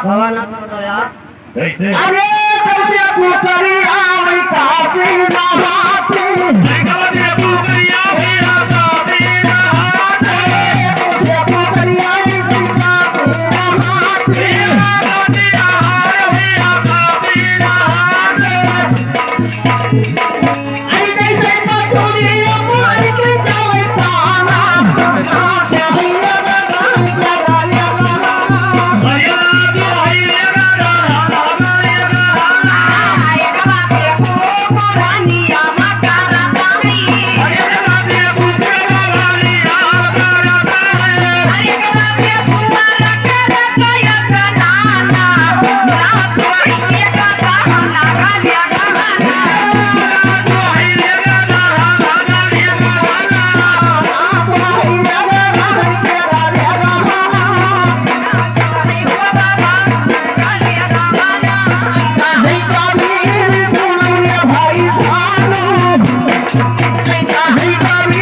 ભવાના દયા અરે કવજે પુતરી આવી કાચી ના હાથી કવજે પુતરી આવી કાચી ના હાથી કવજે પુતરી આવી કાચી ના હાથી કાચી ના હાથી કાચી ના હાથી આઈ કઈ સે મજૂરી અમારી કે જાવે પાના Hey,